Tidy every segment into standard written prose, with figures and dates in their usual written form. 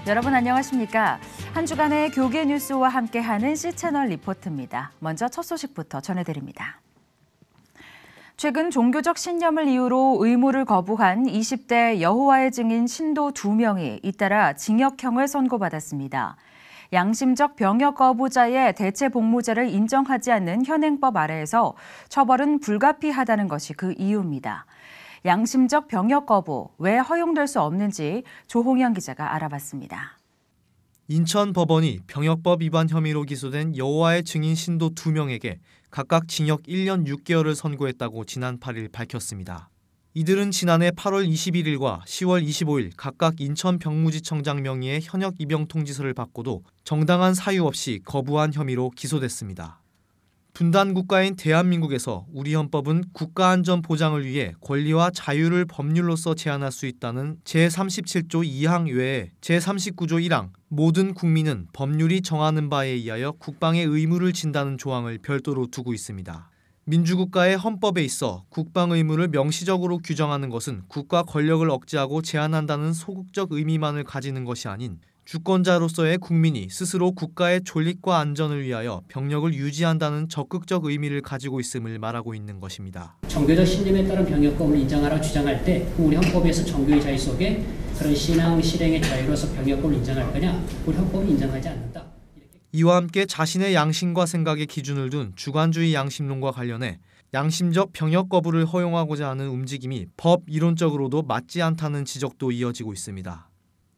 여러분 안녕하십니까? 한 주간의 교계 뉴스와 함께하는 C채널 리포트입니다. 먼저 첫 소식부터 전해드립니다. 최근 종교적 신념을 이유로 의무를 거부한 20대 여호와의 증인 신도 2명이 잇따라 징역형을 선고받았습니다. 양심적 병역 거부자의 대체 복무제를 인정하지 않는 현행법 아래에서 처벌은 불가피하다는 것이 그 이유입니다. 양심적 병역 거부, 왜 허용될 수 없는지 조홍현 기자가 알아봤습니다. 인천 법원이 병역법 위반 혐의로 기소된 여호와의 증인 신도 2명에게 각각 징역 1년 6개월을 선고했다고 지난 8일 밝혔습니다. 이들은 지난해 8월 21일과 10월 25일 각각 인천 병무지청장 명의의 현역 입영 통지서를 받고도 정당한 사유 없이 거부한 혐의로 기소됐습니다. 분단 국가인 대한민국에서 우리 헌법은 국가 안전 보장을 위해 권리와 자유를 법률로서 제한할 수 있다는 제37조 2항 외에 제39조 1항 모든 국민은 법률이 정하는 바에 의하여 국방의 의무를 진다는 조항을 별도로 두고 있습니다. 민주국가의 헌법에 있어 국방 의무를 명시적으로 규정하는 것은 국가 권력을 억제하고 제한한다는 소극적 의미만을 가지는 것이 아닌 주권자로서의 국민이 스스로 국가의 존립과 안전을 위하여 병력을 유지한다는 적극적 의미를 가지고 있음을 말하고 있는 것입니다. 종교적 신념에 따른 병역법을 인정하라고 주장할 때 우리 헌법에서 종교의 자유 속에 그런 신앙 실행의 자유로서 병역법을 인정할 거냐? 우리 헌법은 인정하지 않는다. 이와 함께 자신의 양심과 생각의 기준을 둔 주관주의 양심론과 관련해 양심적 병역 거부를 허용하고자 하는 움직임이 법 이론적으로도 맞지 않다는 지적도 이어지고 있습니다.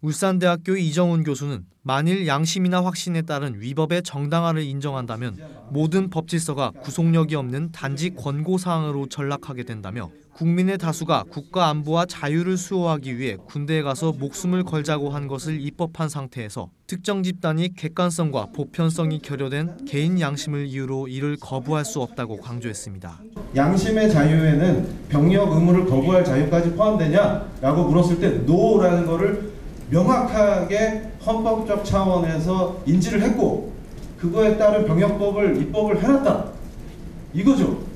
울산대학교 이정훈 교수는 만일 양심이나 확신에 따른 위법의 정당화를 인정한다면 모든 법 질서가 구속력이 없는 단지 권고사항으로 전락하게 된다며 국민의 다수가 국가 안보와 자유를 수호하기 위해 군대에 가서 목숨을 걸자고 한 것을 입법한 상태에서 특정 집단이 객관성과 보편성이 결여된 개인 양심을 이유로 이를 거부할 수 없다고 강조했습니다. 양심의 자유에는 병역 의무를 거부할 자유까지 포함되냐라고 물었을 때 NO라는 거를 명확하게 헌법적 차원에서 인지를 했고 그거에 따른 병역법을 입법을 해놨다. 이거죠.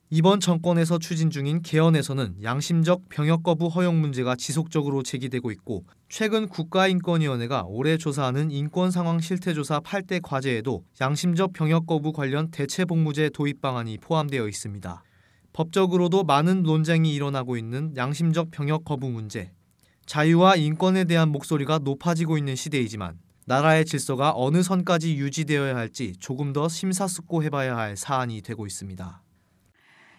이번 정권에서 추진 중인 개헌에서는 양심적 병역 거부 허용 문제가 지속적으로 제기되고 있고 최근 국가인권위원회가 올해 조사하는 인권상황 실태조사 8대 과제에도 양심적 병역 거부 관련 대체 복무제 도입 방안이 포함되어 있습니다. 법적으로도 많은 논쟁이 일어나고 있는 양심적 병역 거부 문제. 자유와 인권에 대한 목소리가 높아지고 있는 시대이지만 나라의 질서가 어느 선까지 유지되어야 할지 조금 더 심사숙고해봐야 할 사안이 되고 있습니다.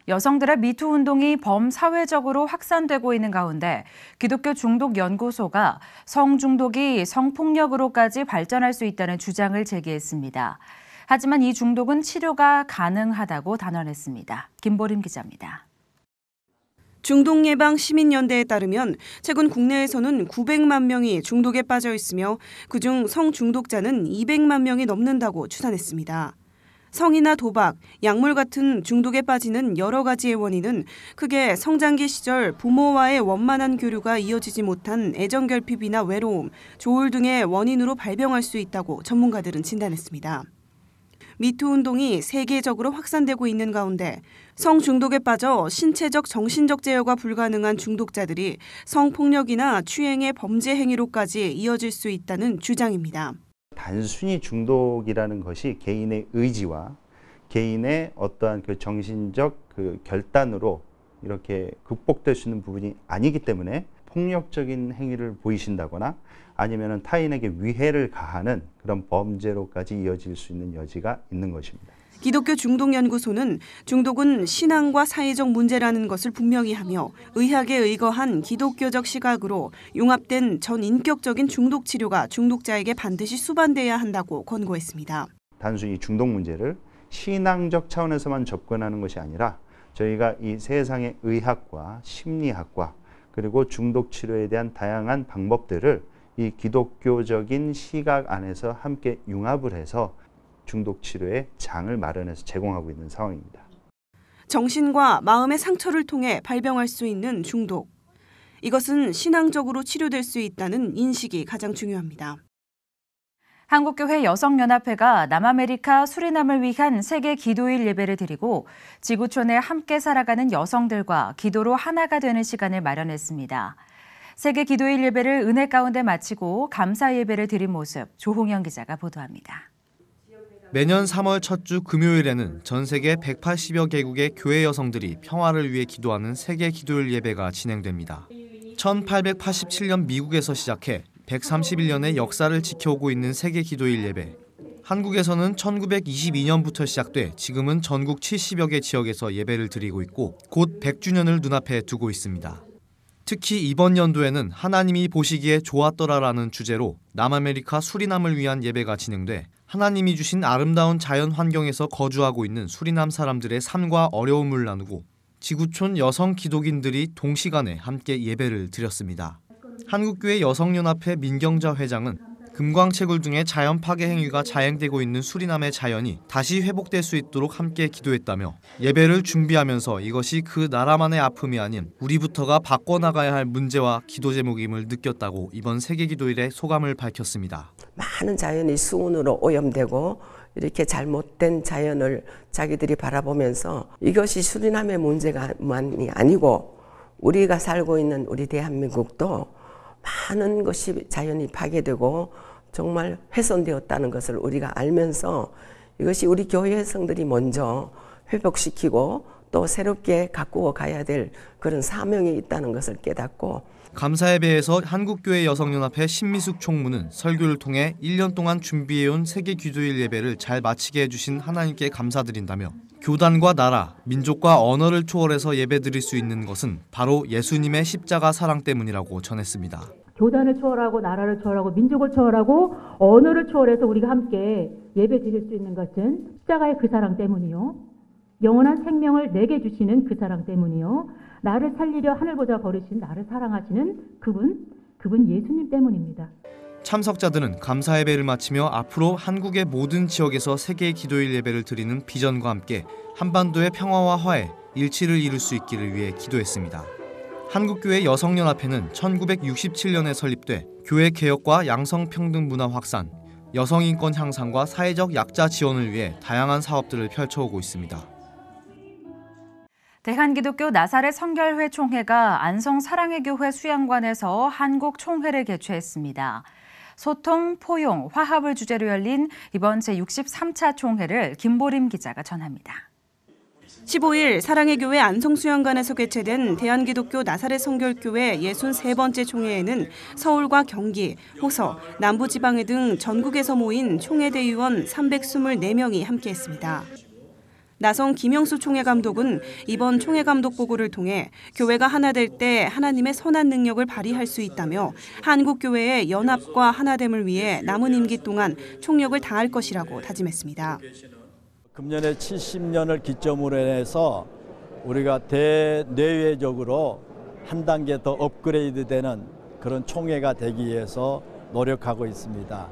여성들의 미투 운동이 범사회적으로 확산되고 있는 가운데 기독교 중독연구소가 성중독이 성폭력으로까지 발전할 수 있다는 주장을 제기했습니다. 하지만 이 중독은 치료가 가능하다고 단언했습니다. 김보림 기자입니다. 중독예방시민연대에 따르면 최근 국내에서는 900만 명이 중독에 빠져 있으며 그중 성중독자는 200만 명이 넘는다고 추산했습니다. 성이나 도박, 약물 같은 중독에 빠지는 여러 가지의 원인은 크게 성장기 시절 부모와의 원만한 교류가 이어지지 못한 애정결핍이나 외로움, 조울 등의 원인으로 발병할 수 있다고 전문가들은 진단했습니다. 미투 운동이 세계적으로 확산되고 있는 가운데 성중독에 빠져 신체적, 정신적 제어가 불가능한 중독자들이 성폭력이나 추행의 범죄 행위로까지 이어질 수 있다는 주장입니다. 단순히 중독이라는 것이 개인의 의지와 개인의 어떠한 그 정신적 그 결단으로 이렇게 극복될 수 있는 부분이 아니기 때문에 폭력적인 행위를 보이신다거나 아니면 타인에게 위해를 가하는 그런 범죄로까지 이어질 수 있는 여지가 있는 것입니다. 기독교 중독연구소는 중독은 신앙과 사회적 문제라는 것을 분명히 하며 의학에 의거한 기독교적 시각으로 융합된 전인격적인 중독 치료가 중독자에게 반드시 수반돼야 한다고 권고했습니다. 단순히 중독 문제를 신앙적 차원에서만 접근하는 것이 아니라 저희가 이 세상의 의학과 심리학과 그리고 중독 치료에 대한 다양한 방법들을 이 기독교적인 시각 안에서 함께 융합을 해서 중독 치료의 장을 마련해서 제공하고 있는 상황입니다. 정신과 마음의 상처를 통해 발병할 수 있는 중독. 이것은 신앙적으로 치료될 수 있다는 인식이 가장 중요합니다. 한국교회 여성연합회가 남아메리카 수리남을 위한 세계 기도일 예배를 드리고 지구촌에 함께 살아가는 여성들과 기도로 하나가 되는 시간을 마련했습니다. 세계 기도일 예배를 은혜 가운데 마치고 감사 예배를 드린 모습 조홍영 기자가 보도합니다. 매년 3월 첫 주 금요일에는 전 세계 180여 개국의 교회 여성들이 평화를 위해 기도하는 세계 기도일 예배가 진행됩니다. 1887년 미국에서 시작해 131년의 역사를 지켜오고 있는 세계 기도일 예배. 한국에서는 1922년부터 시작돼 지금은 전국 70여 개 지역에서 예배를 드리고 있고 곧 100주년을 눈앞에 두고 있습니다. 특히 이번 연도에는 하나님이 보시기에 좋았더라라는 주제로 남아메리카 수리남을 위한 예배가 진행돼 하나님이 주신 아름다운 자연 환경에서 거주하고 있는 수리남 사람들의 삶과 어려움을 나누고 지구촌 여성 기독인들이 동시간에 함께 예배를 드렸습니다. 한국교회 여성연합회 민경자 회장은 금광채굴 등의 자연 파괴 행위가 자행되고 있는 수리남의 자연이 다시 회복될 수 있도록 함께 기도했다며 예배를 준비하면서 이것이 그 나라만의 아픔이 아닌 우리부터가 바꿔나가야 할 문제와 기도 제목임을 느꼈다고 이번 세계기도일에 소감을 밝혔습니다. 많은 자연이 수온으로 오염되고 이렇게 잘못된 자연을 자기들이 바라보면서 이것이 수리남의 문제가만이 아니고 우리가 살고 있는 우리 대한민국도 많은 것이 자연이 파괴되고 정말 훼손되었다는 것을 우리가 알면서 이것이 우리 교회 성들이 먼저 회복시키고 또 새롭게 가꾸어 가야 될 그런 사명이 있다는 것을 깨닫고 감사예배에서 한국교회 여성연합회 신미숙 총무는 설교를 통해 1년 동안 준비해온 세계기도일 예배를 잘 마치게 해주신 하나님께 감사드린다며 교단과 나라, 민족과 언어를 초월해서 예배드릴 수 있는 것은 바로 예수님의 십자가 사랑 때문이라고 전했습니다. 교단을 초월하고 나라를 초월하고 민족을 초월하고 언어를 초월해서 우리가 함께 예배 드릴 수 있는 것은 십자가의 그 사랑 때문이요. 영원한 생명을 내게 주시는 그 사랑 때문이요. 나를 살리려 하늘보다 버리신 나를 사랑하시는 그분 예수님 때문입니다. 참석자들은 감사 예배를 마치며 앞으로 한국의 모든 지역에서 세계 기도일 예배를 드리는 비전과 함께 한반도의 평화와 화해, 일치를 이룰 수 있기를 위해 기도했습니다. 한국교회 여성연합회는 1967년에 설립돼 교회 개혁과 양성평등 문화 확산, 여성인권 향상과 사회적 약자 지원을 위해 다양한 사업들을 펼쳐오고 있습니다. 대한기독교 나사렛 성결회 총회가 안성 사랑의 교회 수양관에서 한국 총회를 개최했습니다. 소통, 포용, 화합을 주제로 열린 이번 제63차 총회를 김보림 기자가 전합니다. 15일 사랑의 교회 안성수양관에서 개최된 대한기독교 나사렛 성결교회 63번째 총회에는 서울과 경기, 호서, 남부지방회 등 전국에서 모인 총회대의원 324명이 함께했습니다. 나성 김영수 총회 감독은 이번 총회 감독 보고를 통해 교회가 하나 될 때 하나님의 선한 능력을 발휘할 수 있다며 한국교회의 연합과 하나됨을 위해 남은 임기 동안 총력을 다할 것이라고 다짐했습니다. 금년에 70년을 기점으로 해서 우리가 대내외적으로 한 단계 더 업그레이드되는 그런 총회가 되기 위해서 노력하고 있습니다.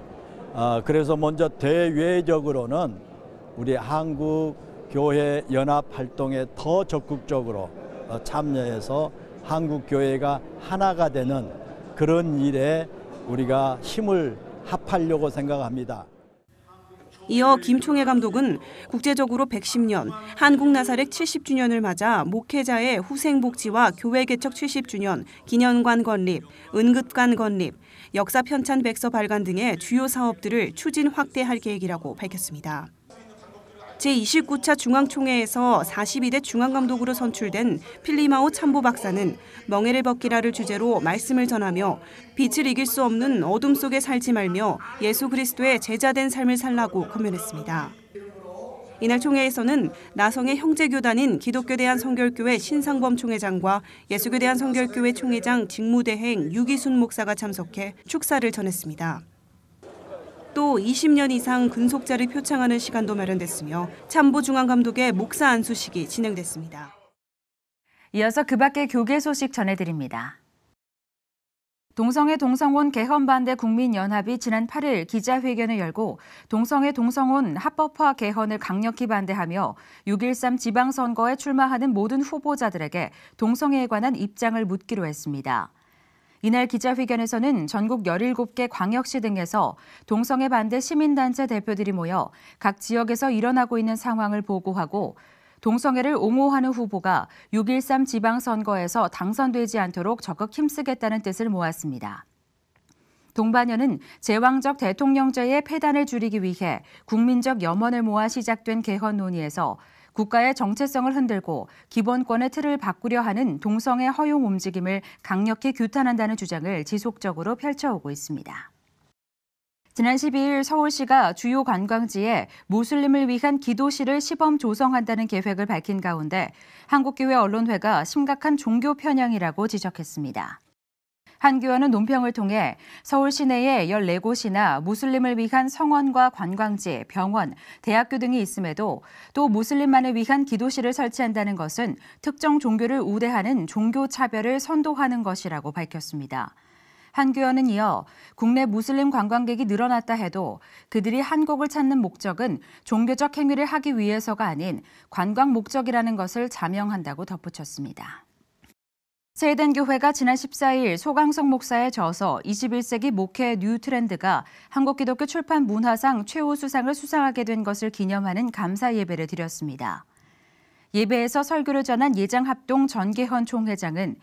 그래서 먼저 대외적으로는 우리 한국 교회 연합 활동에 더 적극적으로 참여해서 한국 교회가 하나가 되는 그런 일에 우리가 힘을 합하려고 생각합니다. 이어 김 총회 감독은 국제적으로 110년, 한국 나사렛 70주년을 맞아 목회자의 후생복지와 교회 개척 70주년, 기념관 건립, 은급관 건립, 역사 편찬 백서 발간 등의 주요 사업들을 추진 확대할 계획이라고 밝혔습니다. 제29차 중앙총회에서 42대 중앙감독으로 선출된 필리마오 참보 박사는 멍에를 벗기라를 주제로 말씀을 전하며 빛을 이길 수 없는 어둠 속에 살지 말며 예수 그리스도의 제자된 삶을 살라고 권면했습니다. 이날 총회에서는 나성의 형제교단인 기독교 대한성결교회 신상범 총회장과 예수교 대한성결교회 총회장 직무대행 유기순 목사가 참석해 축사를 전했습니다. 또 20년 이상 근속자를 표창하는 시간도 마련됐으며 참보 중앙감독의 목사 안수식이 진행됐습니다. 이어서 그 밖의 교계 소식 전해드립니다. 동성애 동성혼 개헌 반대 국민연합이 지난 8일 기자회견을 열고 동성애 동성혼 합법화 개헌을 강력히 반대하며 6.13 지방선거에 출마하는 모든 후보자들에게 동성애에 관한 입장을 묻기로 했습니다. 이날 기자회견에서는 전국 17개 광역시 등에서 동성애 반대 시민단체 대표들이 모여 각 지역에서 일어나고 있는 상황을 보고하고 동성애를 옹호하는 후보가 6.13 지방선거에서 당선되지 않도록 적극 힘쓰겠다는 뜻을 모았습니다. 동반연은 제왕적 대통령제의 폐단을 줄이기 위해 국민적 염원을 모아 시작된 개헌 논의에서 국가의 정체성을 흔들고 기본권의 틀을 바꾸려 하는 동성애 허용 움직임을 강력히 규탄한다는 주장을 지속적으로 펼쳐오고 있습니다. 지난 12일 서울시가 주요 관광지에 무슬림을 위한 기도실을 시범 조성한다는 계획을 밝힌 가운데 한국교회 언론회가 심각한 종교 편향이라고 지적했습니다. 한교원은 논평을 통해 서울 시내에 14곳이나 무슬림을 위한 성원과 관광지, 병원, 대학교 등이 있음에도 또 무슬림만을 위한 기도실을 설치한다는 것은 특정 종교를 우대하는 종교 차별을 선도하는 것이라고 밝혔습니다. 한교원은 이어 국내 무슬림 관광객이 늘어났다 해도 그들이 한국을 찾는 목적은 종교적 행위를 하기 위해서가 아닌 관광 목적이라는 것을 자명한다고 덧붙였습니다. 세이덴교회가 지난 14일 소강석 목사의 저서 21세기 목회 뉴 트렌드가 한국기독교 출판 문화상 최우수상을 수상하게 된 것을 기념하는 감사 예배를 드렸습니다. 예배에서 설교를 전한 예장합동 전계헌 총회장은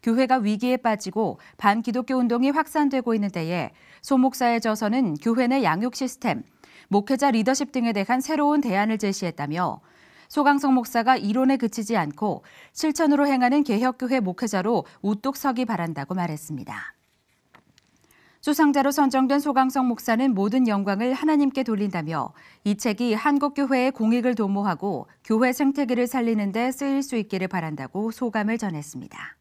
교회가 위기에 빠지고 반기독교 운동이 확산되고 있는 때에 소 목사의 저서는 교회 내 양육 시스템, 목회자 리더십 등에 대한 새로운 대안을 제시했다며 소강석 목사가 이론에 그치지 않고 실천으로 행하는 개혁교회 목회자로 우뚝 서기 바란다고 말했습니다. 수상자로 선정된 소강석 목사는 모든 영광을 하나님께 돌린다며 이 책이 한국교회의 공익을 도모하고 교회 생태계를 살리는 데 쓰일 수 있기를 바란다고 소감을 전했습니다.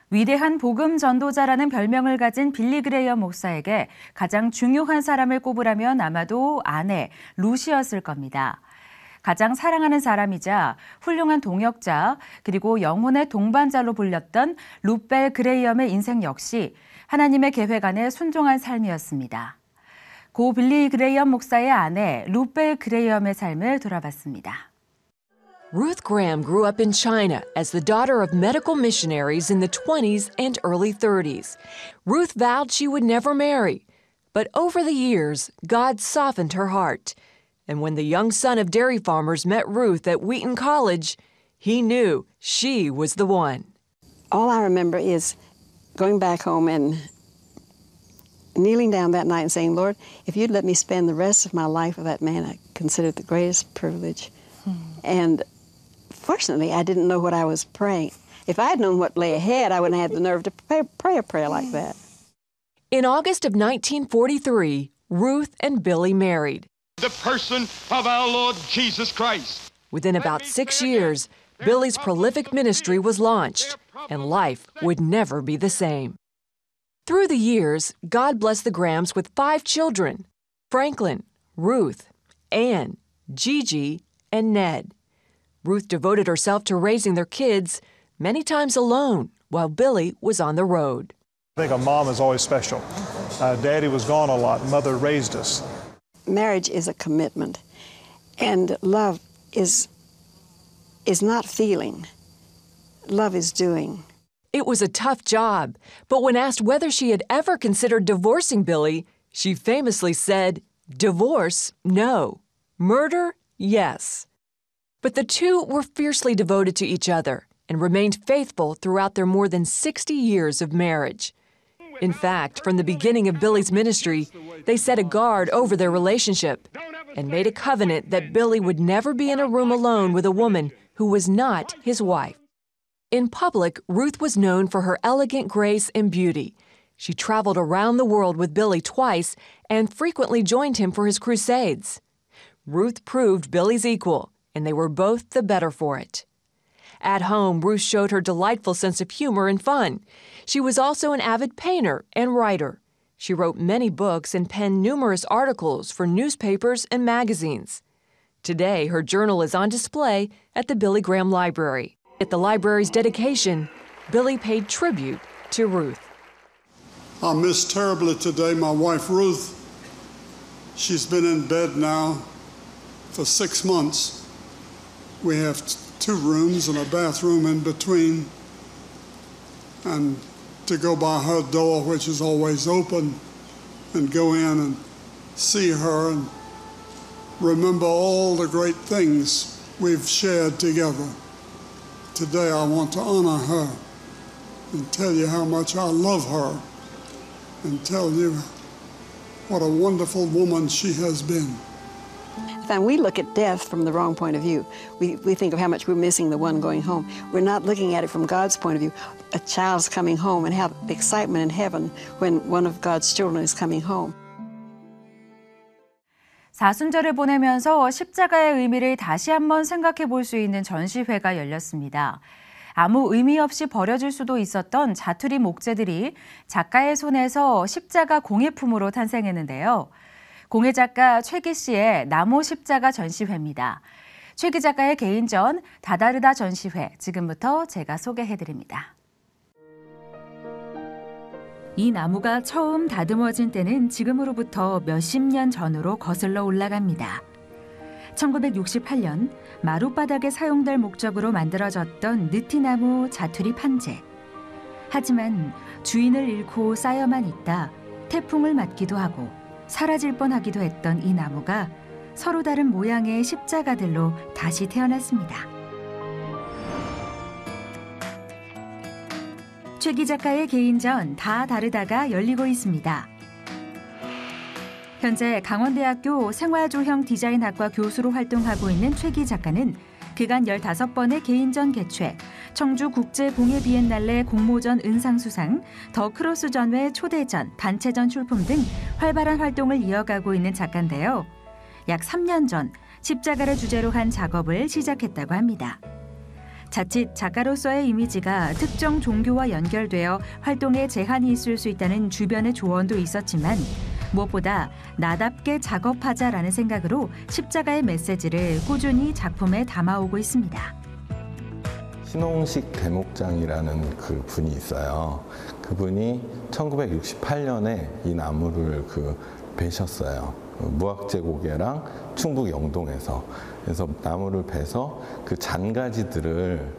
위대한 복음 전도자라는 별명을 가진 빌리 그레이엄 목사에게 가장 중요한 사람을 꼽으라면 아마도 아내 루시였을 겁니다. 가장 사랑하는 사람이자 훌륭한 동역자 그리고 영혼의 동반자로 불렸던 루벨 그레이엄의 인생 역시 하나님의 계획 안에 순종한 삶이었습니다. 고 빌리 그레이엄 목사의 아내 루벨 그레이엄의 삶을 돌아봤습니다. Ruth Graham grew up in China as the daughter of medical missionaries in the 20s and early 30s. Ruth vowed she would never marry, but over the years, God softened her heart. And when the young son of dairy farmers met Ruth at Wheaton College, he knew she was the one. All I remember is going back home and kneeling down that night and saying, Lord, if you'd let me spend the rest of my life with that man, I consider it the greatest privilege. And fortunately, I didn't know what I was praying. If I had known what lay ahead, I wouldn't have the nerve to pray a prayer like that. In August of 1943, Ruth and Billy married. The person of our Lord Jesus Christ. Within about 6 years, Billy's prolific ministry was launched, and life would never be the same. Through the years, God blessed the Grahams with 5 children: Franklin, Ruth, Ann, Gigi, and Ned. Ruth devoted herself to raising their kids, many times alone, while Billy was on the road. I think a mom is always special. Daddy was gone a lot. Mother raised us. Marriage is a commitment, and love is not feeling. Love is doing. It was a tough job, but when asked whether she had ever considered divorcing Billy, she famously said, "Divorce, no. Murder, yes." But the two were fiercely devoted to each other and remained faithful throughout their more than 60 years of marriage. In fact, from the beginning of Billy's ministry, they set a guard over their relationship and made a covenant that Billy would never be in a room alone with a woman who was not his wife. In public, Ruth was known for her elegant grace and beauty. She traveled around the world with Billy twice and frequently joined him for his crusades. Ruth proved Billy's equal, and they were both the better for it. At home, Ruth showed her delightful sense of humor and fun. She was also an avid painter and writer. She wrote many books and penned numerous articles for newspapers and magazines. Today, her journal is on display at the Billy Graham Library. At the library's dedication, Billy paid tribute to Ruth. I miss terribly today my wife, Ruth. She's been in bed now for 6 months. We have 2 rooms and a bathroom in between, and to go by her door, which is always open, and go in and see her and remember all the great things we've shared together. Today I want to honor her and tell you how much I love her and tell you what a wonderful woman she has been. And we look at death from the wrong point of view. We think of how much we're missing the one going home. We're not looking at it from God's point of view. A child's coming home and have excitement in heaven when one of God's children is coming home. 사순절을 보내면서 십자가의 의미를 다시 한번 생각해 볼 수 있는 전시회가 열렸습니다. 아무 의미 없이 버려질 수도 있었던 자투리 목재들이 작가의 손에서 십자가 공예품으로 탄생했는데요. 공예 작가 최기 씨의 나무 십자가 전시회입니다. 최기 작가의 개인전 다다르다 전시회 지금부터 제가 소개해드립니다. 이 나무가 처음 다듬어진 때는 지금으로부터 몇십 년 전으로 거슬러 올라갑니다. 1968년 마룻바닥에 사용될 목적으로 만들어졌던 느티나무 자투리 판재. 하지만 주인을 잃고 쌓여만 있다 태풍을 맞기도 하고 사라질 뻔하기도 했던 이 나무가 서로 다른 모양의 십자가들로 다시 태어났습니다. 최기 작가의 개인전 다 다르다가 열리고 있습니다. 현재 강원대학교 생활조형 디자인학과 교수로 활동하고 있는 최기 작가는 그간 15번의 개인전 개최, 청주국제공예비엔날레 공모전 은상수상, 더 크로스전회 초대전, 단체전 출품 등 활발한 활동을 이어가고 있는 작가인데요. 약 3년 전 십자가를 주제로 한 작업을 시작했다고 합니다. 자칫 작가로서의 이미지가 특정 종교와 연결되어 활동에 제한이 있을 수 있다는 주변의 조언도 있었지만 무엇보다 나답게 작업하자라는 생각으로 십자가의 메시지를 꾸준히 작품에 담아오고 있습니다. 신홍식 대목장이라는 그 분이 있어요. 그분이 1968년에 이 나무를 베셨어요. 무학재 고개랑 충북 영동에서. 그래서 나무를 베서 그 잔가지들을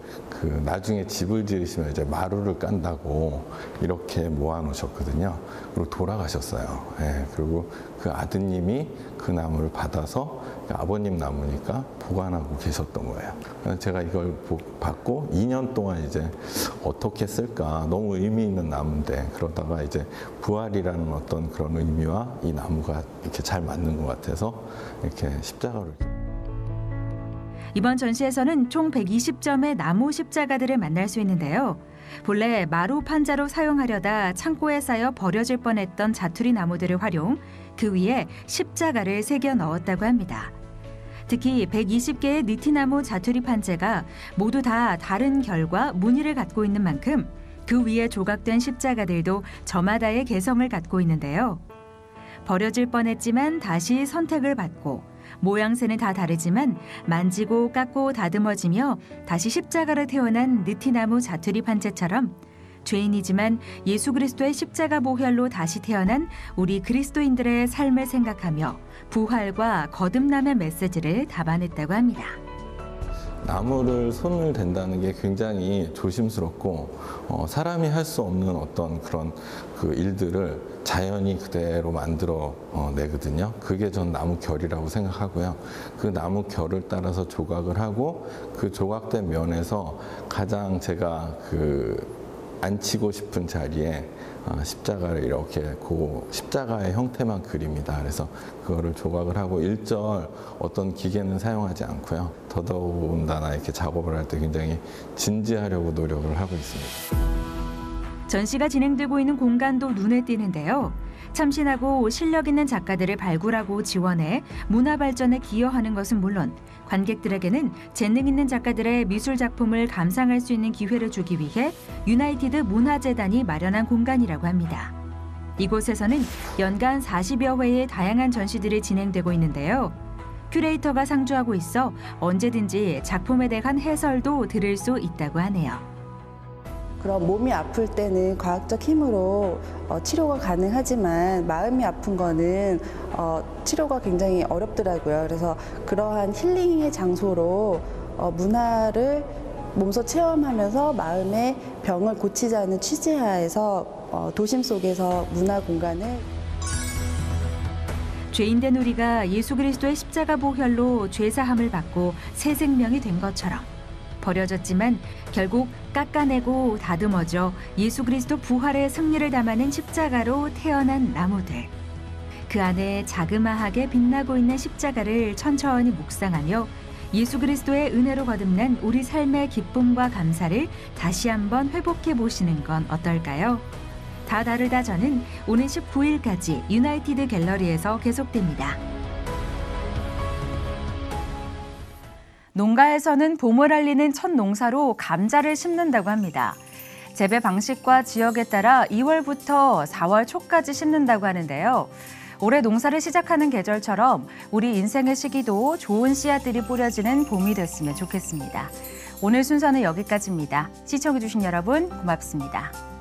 나중에 집을 지으시면 이제 마루를 깐다고 이렇게 모아놓으셨거든요. 그리고 돌아가셨어요. 예, 그리고 그 아드님이 그 나무를 받아서 아버님 나무니까 보관하고 계셨던 거예요. 그래서 제가 이걸 받고 2년 동안 이제 어떻게 쓸까 너무 의미 있는 나무인데 그러다가 이제 부활이라는 어떤 그런 의미와 이 나무가 이렇게 잘 맞는 것 같아서 이렇게 십자가를. 이번 전시에서는 총 120점의 나무 십자가들을 만날 수 있는데요. 본래 마루 판자로 사용하려다 창고에 쌓여 버려질 뻔했던 자투리 나무들을 활용, 그 위에 십자가를 새겨 넣었다고 합니다. 특히 120개의 느티나무 자투리 판재가 모두 다 다른 결과 무늬를 갖고 있는 만큼 그 위에 조각된 십자가들도 저마다의 개성을 갖고 있는데요. 버려질 뻔했지만 다시 선택을 받고 모양새는 다 다르지만 만지고 깎고 다듬어지며 다시 십자가로 태어난 느티나무 자투리 판재처럼 죄인이지만 예수 그리스도의 십자가 보혈로 다시 태어난 우리 그리스도인들의 삶을 생각하며 부활과 거듭남의 메시지를 담아냈다고 합니다. 나무를 손을 댄다는 게 굉장히 조심스럽고 사람이 할 수 없는 어떤 그런 일들을 자연이 그대로 만들어 내거든요. 그게 전 나무 결이라고 생각하고요. 그 나무 결을 따라서 조각을 하고 그 조각된 면에서 가장 제가 앉히고 싶은 자리에 십자가를 이렇게 십자가의 형태만 그립니다. 그래서 그거를 조각을 하고 일절 어떤 기계는 사용하지 않고요. 더더군다나 이렇게 작업을 할 때 굉장히 진지하려고 노력을 하고 있습니다. 전시가 진행되고 있는 공간도 눈에 띄는데요. 참신하고 실력 있는 작가들을 발굴하고 지원해 문화 발전에 기여하는 것은 물론 관객들에게는 재능 있는 작가들의 미술 작품을 감상할 수 있는 기회를 주기 위해 유나이티드 문화재단이 마련한 공간이라고 합니다. 이곳에서는 연간 40여 회의 다양한 전시들이 진행되고 있는데요. 큐레이터가 상주하고 있어 언제든지 작품에 대한 해설도 들을 수 있다고 하네요. 그럼 몸이 아플 때는 과학적 힘으로 치료가 가능하지만 마음이 아픈 거는 치료가 굉장히 어렵더라고요. 그래서 그러한 힐링의 장소로 문화를 몸소 체험하면서 마음의 병을 고치자는 취지하에서 도심 속에서 문화 공간을. 죄인된 우리가 예수 그리스도의 십자가 보혈로 죄사함을 받고 새 생명이 된 것처럼 버려졌지만 결국 깎아내고 다듬어져 예수 그리스도 부활의 승리를 담아낸 십자가로 태어난 나무들. 그 안에 자그마하게 빛나고 있는 십자가를 천천히 묵상하며 예수 그리스도의 은혜로 거듭난 우리 삶의 기쁨과 감사를 다시 한번 회복해 보시는 건 어떨까요? 다 다르다 저는 오는 19일까지 유나이티드 갤러리에서 계속됩니다. 농가에서는 봄을 알리는 첫 농사로 감자를 심는다고 합니다. 재배 방식과 지역에 따라 2월부터 4월 초까지 심는다고 하는데요. 올해 농사를 시작하는 계절처럼 우리 인생의 시기도 좋은 씨앗들이 뿌려지는 봄이 됐으면 좋겠습니다. 오늘 순서는 여기까지입니다. 시청해주신 여러분 고맙습니다.